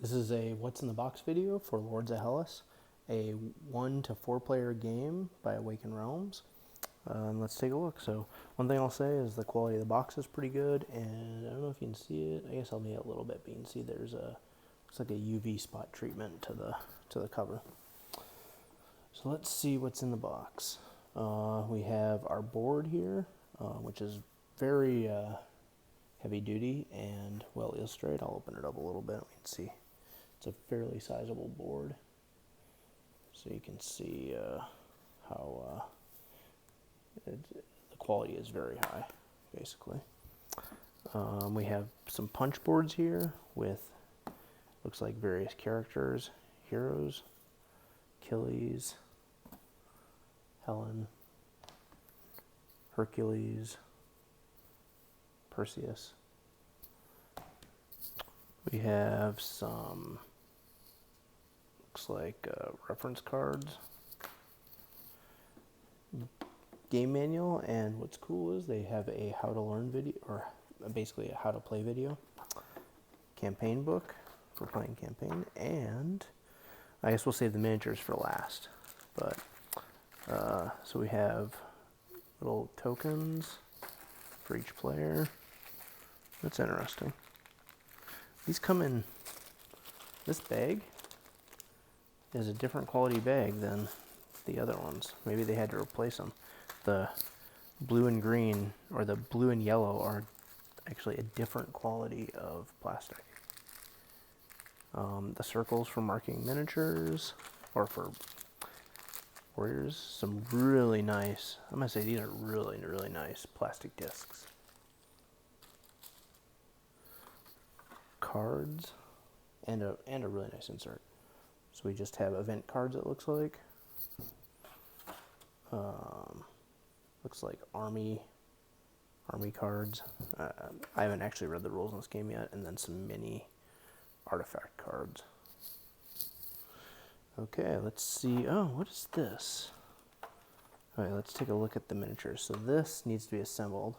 This is a what's in the box video for Lords of Hellas, a 1 to 4 player game by Awakened Realms. Let's take a look. So one thing I'll say is the quality of the box is pretty good, and I don't know if you can see it. I guess I'll need it a little bit, but you can see there's a looks like a UV spot treatment to the cover. So let's see what's in the box. We have our board here, which is very heavy duty and well illustrated. I'll open it up a little bit. We can see it's a fairly sizable board, so you can see how the quality is very high, basically. We have some punch boards here with looks like various characters, heroes, Achilles, Helen, Hercules, Perseus. We have some, looks like reference cards, game manual, and what's cool is they have a how to learn video, or basically a how to play video, campaign book for playing campaign, and I guess we'll save the miniatures for last. But so we have little tokens for each player. That's interesting. These come in, this bag is a different quality bag than the other ones. Maybe they had to replace them. The blue and green, or the blue and yellow, are actually a different quality of plastic. The circles for marking miniatures, or for warriors, some really nice, I'm going to say these are really, really nice plastic discs. Cards, and a really nice insert. So we just have event cards, it looks like. Looks like army cards. I haven't actually read the rules in this game yet, and then some mini artifact cards. Okay, let's see. Oh, what is this? All right, let's take a look at the miniatures. So this needs to be assembled.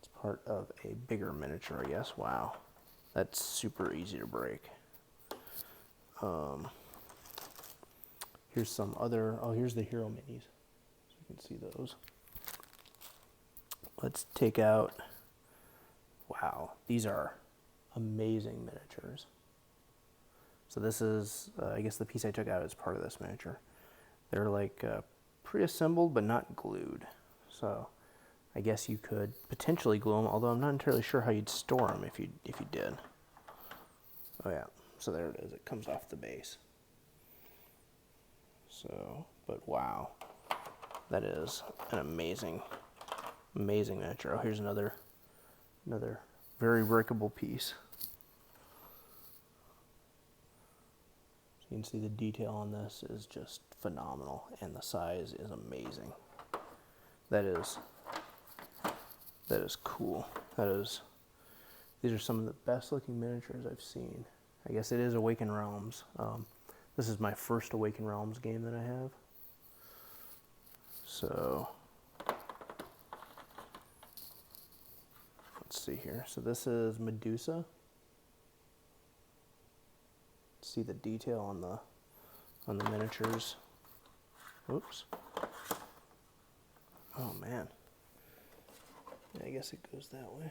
It's part of a bigger miniature, I guess. Wow, that's super easy to break. Here's some other, oh, here's the hero minis. So you can see those. Let's take out, wow, these are amazing miniatures. So this is, I guess the piece I took out is part of this miniature. They're like pre-assembled but not glued. So I guess you could potentially glue them, although I'm not entirely sure how you'd store them if you did. Oh yeah, so there it is. It comes off the base. So, but wow, that is an amazing miniature. Oh, here's another very breakable piece. You can see the detail on this is just phenomenal, and the size is amazing. That is cool. These are some of the best looking miniatures I've seen. I guess it is Awakened Realms. This is my first Awakened Realms game that I have. So let's see here. So this is Medusa. See the detail on the miniatures. Oops. Oh man. Yeah, I guess it goes that way.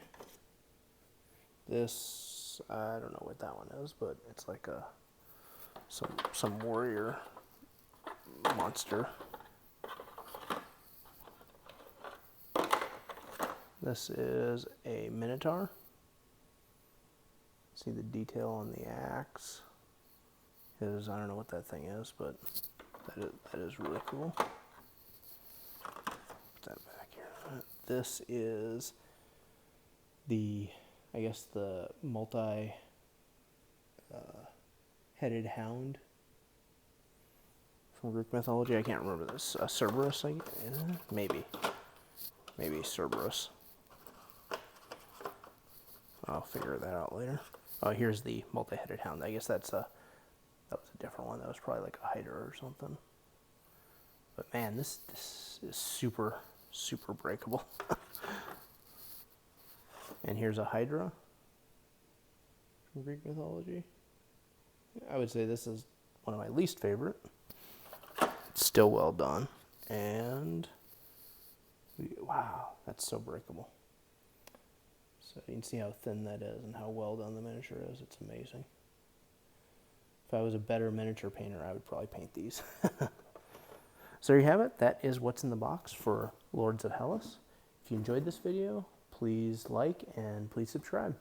This, I don't know what that one is, but it's like a some warrior monster. This is a Minotaur. See the detail on the axe. I don't know what that thing is, but that is really cool. Put that back here. This is I guess the multi-headed hound from Greek mythology. I can't remember this. Cerberus, maybe Cerberus. I'll figure that out later. Oh, here's the multi-headed hound. I guess that was a different one. That was probably like a Hydra or something. But man, this is super breakable. And here's a Hydra from Greek mythology. I would say this is one of my least favorite. It's still well done. And wow, that's so breakable. So you can see how thin that is and how well done the miniature is. It's amazing. If I was a better miniature painter, I would probably paint these. So there you have it. That is what's in the box for Lords of Hellas. If you enjoyed this video, please like and please subscribe.